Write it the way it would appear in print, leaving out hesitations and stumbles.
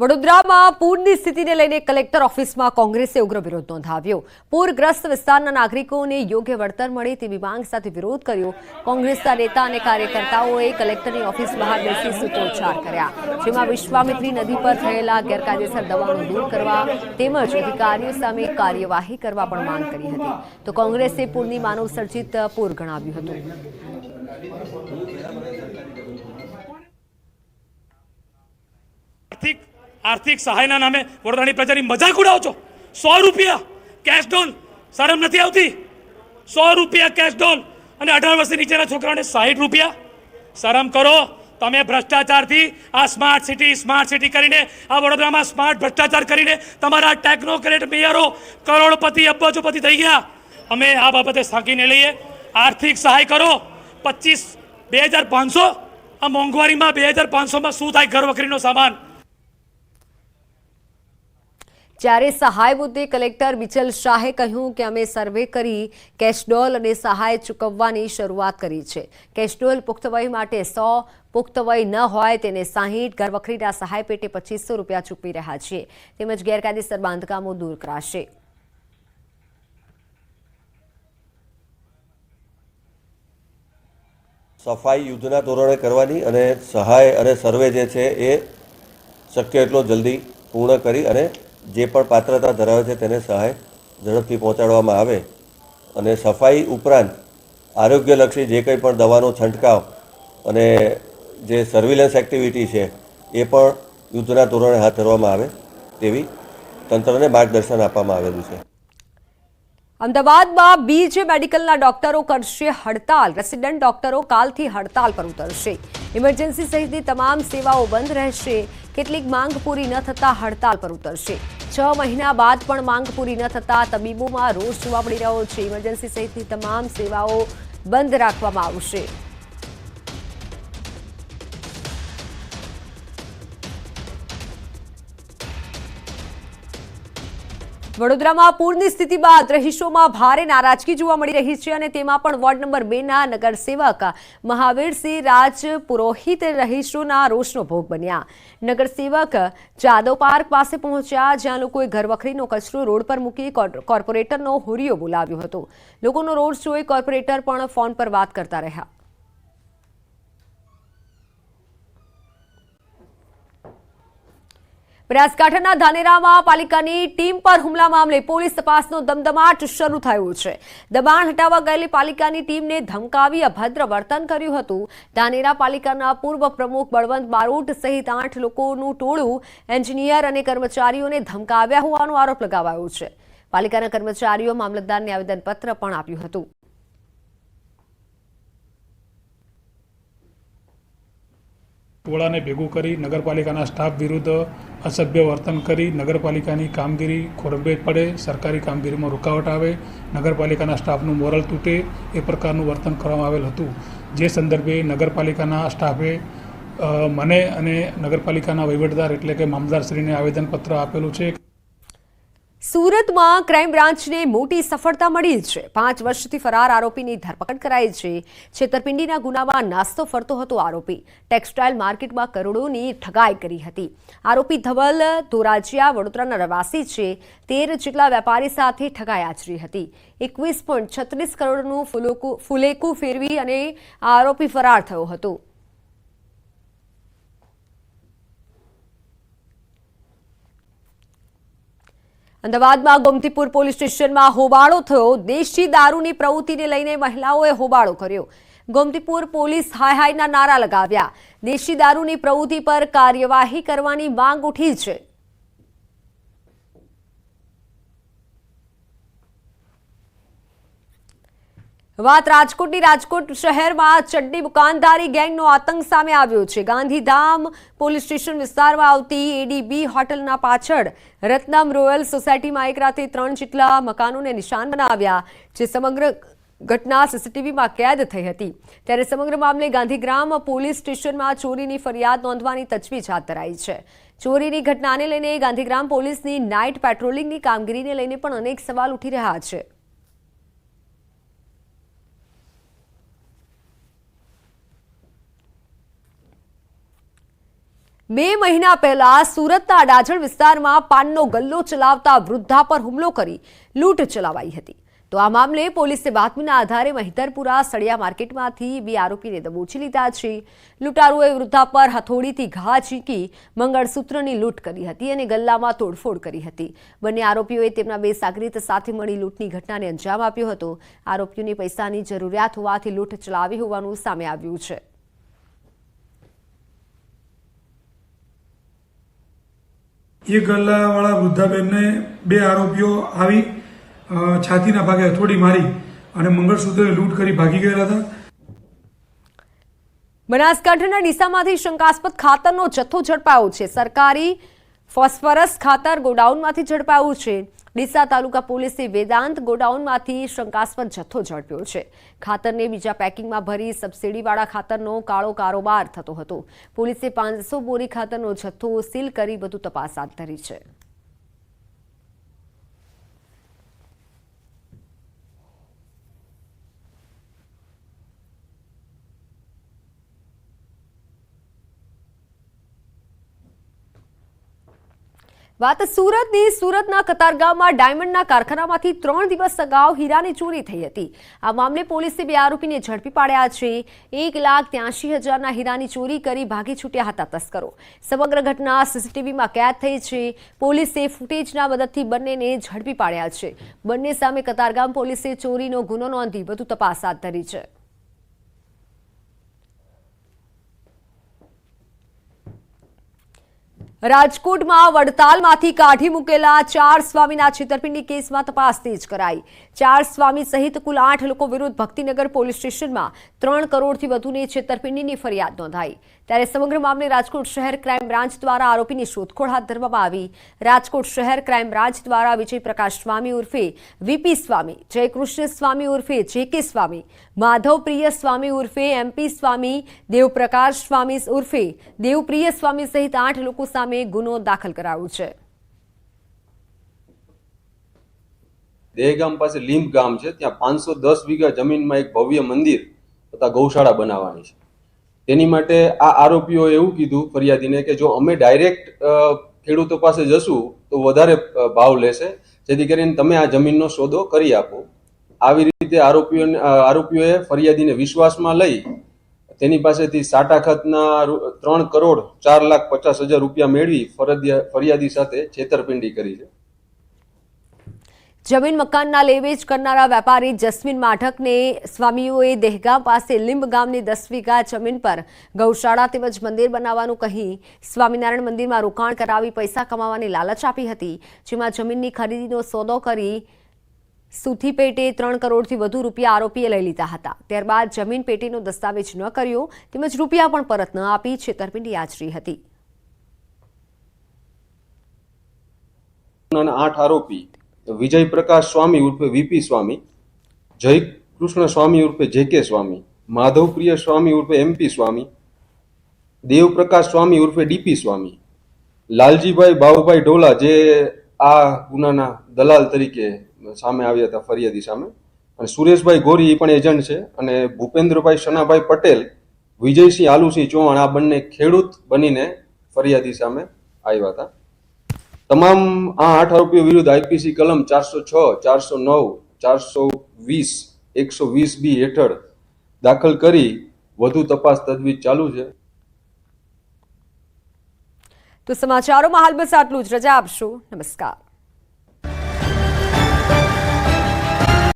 વડોદરામાં પૂરની સ્થિતિને લઈને કલેક્ટર ઓફિસમાં કોંગ્રેસે ઉગ્ર વિરોધ નોંધાવ્યો। પૂરગ્રસ્ત વિસ્તારના નાગરિકોને યોગ્ય વળતર મળે તેવી માંગ સાથે વિરોધ કર્યો। કોંગ્રેસના નેતા અને કાર્યકર્તાઓએ કલેક્ટરની ઓફિસ બહાર બેસી સૂત્રોચ્ચાર કર્યા, જેમાં વિશ્વામિત્રી નદી પર થયેલા ગેરકાયદેસર દબાણો દૂર કરવા તેમજ અધિકારીઓ સામે કાર્યવાહી કરવા પણ માંગ કરી હતી। તો કોંગ્રેસે પૂરની માનવસર્જિત પૂર ગણાવ્યું હતું। आर्थिक सहायना नामे वडोदरानी प्रजानी मजाक उड़ावो छो। 100 रुपया कैश डोल, शरम नहीं आवती? 100 रुपया कैश डोल અને 18 વર્ષથી નીચેના છોકરાઓને 60 રૂપિયા। શરમ કરો। તમે ભ્રષ્ટાચારથી આ સ્માર્ટ સિટી કરીને આ વડોદરામાં સ્માર્ટ ભ્રષ્ટાચાર કરીને તમારા ટેકનોક્રેટ મેયરો કરોડપતિ અબજોપતિ થઈ ગયા। અમે આ બાબતે સાંકીને લઈએ। આર્થિક સહાય કરો। 25,000 આ મોંઘવારીમાં 2,500માં શું થાય ઘર વખરીનો સામાન? જ્યારે સહાય મુદ્દે કલેક્ટર બિચલ શાહે કહ્યું કે અમે સર્વે કરી કેશડોલ અને સહાય ચૂકવવાની શરૂઆત કરી છે। કેશડોલ પુખ્ત વય માટે 100, પુખ્ત વય ન હોય તેને 60, ઘરવખરીના સહાય પેટે 2500 રૂપિયા ચૂકવી રહ્યા છીએ। તેમજ ગેરકાયદેસર બાંધકામો દૂર કરાશે। સફાઈ યુદ્ધના ધોરણે કરવાની અને સહાય અને સર્વે જે છે એ શક્ય એટલો જલ્દી પૂર્ણ કરી અને જે પણ પાત્રતા ધરાવે છે તેને સહાય ઝડપથી પહોંચાડવામાં આવે અને સફાઈ ઉપરાંત આરોગ્યલક્ષી જે કંઈ પણ દવાનો છંટકાવ અને જે સર્વેલન્સ એક્ટિવિટી છે એ પણ યુદ્ધના ધોરણે હાથ ધરવામાં આવે તેવી તંત્રને માર્ગદર્શન આપવામાં આવેલું છે। અમદાવાદમાં બીજે મેડિકલના ડોક્ટરો કરશે હડતાલ। રેસિડેન્ટ ડોક્ટરો કાલથી હડતાલ પર ઉતરશે। ઇમરજન્સી સહિતની તમામ સેવાઓ બંધ રહેશે। કેટલીક માંગ પૂરી ન થતા હડતાલ પર ઉતરશે। 6 મહિના બાદ પણ માંગ પૂરી ન થતા તબીબોમાં રોષ જોવા મળી રહ્યો છે। ઇમરજન્સી સહિતની તમામ સેવાઓ બંધ રાખવામાં આવશે। વડોદરામાં પૂરની સ્થિતિ બાદ રહીશોમાં ભારે નારાજગી જોવા મળી રહી છે અને તેમાં પણ વોર્ડ નંબર 2ના નગરસેવક મહાવીરસિંહ રાજપુરોહિત રહીશોના રોષનો ભોગ બન્યા। નગરસેવક જાદવ પાર્ક પાસે પહોંચ્યા, જ્યાં લોકોએ ઘરવખરીનો કચરો રોડ પર મૂકી કોર્પોરેટરનો હુરિયો બોલાવ્યો હતો। લોકોનો રોષ જોઈ કોર્પોરેટર પણ ફોન પર વાત કરતા રહ્યા। બનાસકાંઠાના ધાનેરામાં પાલિકાની ટીમ પર હુમલા મામલે પોલીસ તપાસનો દમદમાટ શરૂ થયો છે। દબાણ હટાવવા ગયેલી પાલિકાની ટીમને ધમકાવી અભદ્ર વર્તન કર્યું હતું। ધાનેરા પાલિકાના પૂર્વ પ્રમુખ બળવંત બારોટ સહિત 8 લોકોનું ટોળું એન્જિનિયર અને કર્મચારીઓને ધમકાવ્યા હોવાનો આરોપ લગાવાયો છે। પાલિકાના કર્મચારીઓ મામલતદારને આવેદનપત્ર પણ આપ્યું હતું। ટોળાને ભેગું કરી નગરપાલિકાના સ્ટાફ વિરુદ્ધ અસભ્ય વર્તન કરી નગરપાલિકાની કામગીરી ખોરંભે પડે, સરકારી કામગીરીમાં રૂકાવટ આવે, નગરપાલિકાના સ્ટાફનું મોરલ તૂટે એ પ્રકારનું વર્તન કરવામાં આવેલ હતું। જે સંદર્ભે નગરપાલિકાના સ્ટાફે મને અને નગરપાલિકાના વહીવટદાર એટલે કે મામલતદારશ્રીને આવેદનપત્ર આપેલું છે। સુરતમાં ક્રાઇમ બ્રાન્ચને મોટી સફળતા મળી છે। 5 વર્ષથી ફરાર આરોપીની ધરપકડ કરાઈ છે। છેતરપિંડીના ગુનામાં નાસ્તો ફરતો હતો આરોપી। ટેક્સટાઇલ માર્કેટમાં કરોડોની ઠગાઈ કરી હતી। આરોપી ધવલ ધોરાજીયા વડોદરાના રહેવાસી છે। 13 જેટલા વેપારી સાથે ઠગાઈ આચરી હતી। 21.36 કરોડનું ફુલેકું ફેરવી અને આરોપી ફરાર થયો હતો। અમદાવાદમાં ગોમતીપુર પોલીસ સ્ટેશનમાં હોબાળો થયો। દેશી દારૂની પ્રવૃત્તિને લઈને મહિલાઓએ હોબાળો કર્યો। ગોમતીપુર પોલીસ હાય હાયના નારા લગાવ્યા। દેશી દારૂની પ્રવૃત્તિ પર કાર્યવાહી કરવાની માંગ ઉઠી છે। વાત રાજકોટની। રાજકોટ શહેરમાં ચડ્ડી દુકાનદારી ગેંગનો આતંક સામે આવ્યો છે। ગાંધીધામ પોલીસ સ્ટેશન વિસ્તારમાં આવતી એડીબી હોટલના પાછળ રત્નમ રોયલ સોસાયટીમાં એક રાતે 3 જેટલા મકાનોને નિશાન બનાવ્યા, જે સમગ્ર ઘટના સીસીટીવીમાં કેદ થઈ હતી। ત્યારે સમગ્ર મામલે ગાંધીગ્રામ પોલીસ સ્ટેશનમાં ચોરીની ફરિયાદ નોંધવાની તજવીજ હાથ ધરાઈ છે। ચોરીની ઘટનાને લઈને ગાંધીગ્રામ પોલીસની નાઇટ પેટ્રોલિંગની કામગીરીને લઈને પણ અનેક સવાલ ઉઠી રહ્યા છે। 2 મહિના પહેલા સુરતના ડાજણ વિસ્તારમાં પાનનો ગલ્લો ચલાવતા વૃદ્ધા પર હુમલો કરી લૂંટ ચલાવાઈ હતી. તો આ મામલે પોલીસે બાતમીના આધારે મહિધરપુરા સળિયા માર્કેટમાંથી 2 આરોપીને દબોચી લીધા છે. લૂંટારુઓએ વૃદ્ધા પર હથોડીથી ઘા ઝીંકી મંગળસૂત્રની લૂંટ કરી હતી અને ગલ્લામાં તોડફોડ કરી હતી. બંને આરોપીઓએ તેમના 2 સાગરીત સાથે મળી લૂંટની ઘટનાને અંજામ આપ્યો હતો. આરોપીઓને પૈસાની જરૂરિયાત હોવાથી લૂંટ ચલાવી હોવાનું સામે આવ્યું છે. એ ગલ્લાવાળા વૃદ્ધાબેનને 2 આરોપીઓ આવી છાતીના ભાગે હથોડી મારી અને મંગળસૂત્રને લૂંટ કરી ભાગી ગયા હતા. બનાસકાંઠાના ડીસામાંથી શંકાસ્પદ ખાતરનો જથ્થો ઝડપાયો છે. સરકારી ફોસ્ફરસ ખાતર ગોડાઉનમાંથી ઝડપાયું છે. ડીસા તાલુકા પોલીસે વેદાંત ગોડાઉનમાંથી શંકાસ્પદ જથ્થો ઝડપ્યો છે. ખાતરને બીજા પેકિંગમાં ભરી સબસિડીવાળા ખાતરનો કાળો કારોબાર થતો હતો. પોલીસે 500 બોરી ખાતરનો જથ્થો સીલ કરી વધુ તપાસ હાથ ધરી છે. વાત સુરતના કતારગામમાં ડાયમંડના કારખાનામાંથી 3 દિવસ અગાઉ હીરાની ચોરી થઈ હતી. આ મામલે પોલીસે 2 આરોપીને ઝડપી પાડ્યા છે. 1,83,000ના હીરાની ચોરી કરી ભાગી છૂટ્યા હતા તસ્કરો. સમગ્ર ઘટના સીસીટીવીમાં કેદ થઈ છે. પોલીસે ફૂટેજના મદદથી બંનેને ઝડપી પાડ્યા છે. બંને સામે કતારગામ પોલીસે ચોરીનો ગુનો નોંધી વધુ તપાસ હાથ ધરી છે. રાજકોટમાં વડતાલમાંથી કાઢી મૂકેલા 4 સ્વામીના છેતરપિંડી કેસમાં તપાસ તેજ કરાઈ. 4 સ્વામી સહિત કુલ 8 લોકો વિરુદ્ધ ભક્તિનગર પોલીસ સ્ટેશનમાં 3 કરોડથી વધુની છેતરપિંડીની ફરિયાદ નોંધાઈ. ત્યારે સમગ્ર મામલે રાજકોટ શહેર ક્રાઇમ બ્રાન્ચ દ્વારા આરોપીની શોધખોળ હાથ ધરવામાં આવી. રાજકોટ શહેર ક્રાઇમ બ્રાન્ચ દ્વારા વિજય પ્રકાશ સ્વામી ઉર્ફે વીપી સ્વામી, જયકૃષ્ણ સ્વામી ઉર્ફે જેકે સ્વામી, માધવપ્રિય સ્વામી ઉર્ફે એમપી સ્વામી, દેવપ્રકાશ સ્વામી ઉર્ફે દેવપ્રિય સ્વામી સહિત 8 લોકો સામે ગુનો દાખલ કરાયો છે. દેહગામ પાસે લીંબ ગામ છે, ત્યાં 510 વીઘા જમીનમાં એક ભવ્ય મંદિર તથા ગૌશાળા બનાવવાની છે. તેની માટે આ આરોપીઓએ એવું કીધું ફરિયાદીને કે જો અમે ડાયરેક્ટ ખેડૂતો પાસે જશું તો વધારે ભાવ લેશે, જેથી કરીને તમે આ જમીનનો સોદો કરી આપો. આવી રીતે આરોપીઓએ ફરિયાદીને વિશ્વાસમાં લઈ તેની પાસેથી સાટાખતના 3 કરોડ 4,50,000 રૂપિયા મેળવી ફરિયાદી સાથે છેતરપિંડી કરી છે. જમીન મકાનના લેવેચ કરનારા વેપારી જસ્મીન માઢકને સ્વામીઓએ દહેગામ પાસે લીંબ ગામની 10 વીઘા જમીન પર ગૌશાળા તેમજ મંદિર બનાવવાનું કહી સ્વામિનારાયણ મંદિરમાં રોકાણ કરાવી પૈસા કમાવાની લાલચ આપી હતી. જેમાં જમીનની ખરીદીનો સોદો કરી સુથી પેટે 3 કરોડથી વધુ રૂપિયા આરોપીએ લઈ લીધા હતા. ત્યારબાદ જમીન પેટીનો દસ્તાવેજ ન કર્યો તેમજ રૂપિયા પણ પરત ન આપી છેતરપિંડી આચરી હતી. 8 આરોપી વિજય પ્રકાશ સ્વામી ઉર્ફે વીપી સ્વામી, જયકૃષ્ણ સ્વામી ઉર્ફે જેકે સ્વામી, માધવપ્રિય સ્વામી ઉર્ફે એમપી સ્વામી, દેવપ્રકાશ સ્વામી ઉર્ફે ડીપી સ્વામી, લાલજીભાઈ બાબુભાઈ ઢોલા જે આ ગુનાના દલાલ તરીકે સામે આવ્યા હતા ફરિયાદી સામે, અને સુરેશભાઈ ગોરી પણ એજન્ટ છે, અને ભૂપેન્દ્રભાઈ શનાભાઈ પટેલ, વિજયસિંહ આલુસિંહ ચૌહાણ આ બંને ખેડૂત બનીને ફરિયાદી સામે આવ્યા હતા. તમામ આ 8 આરોપીઓ વિરુદ્ધ આઈપીસી કલમ 406, 409, 420, 120B હેઠળ દાખલ કરી વધુ તપાસ તજવીજ ચાલુ છે. તો સમાચારોમાં હાલ બસ આટલું જ. રજા આપશો. નમસ્કાર.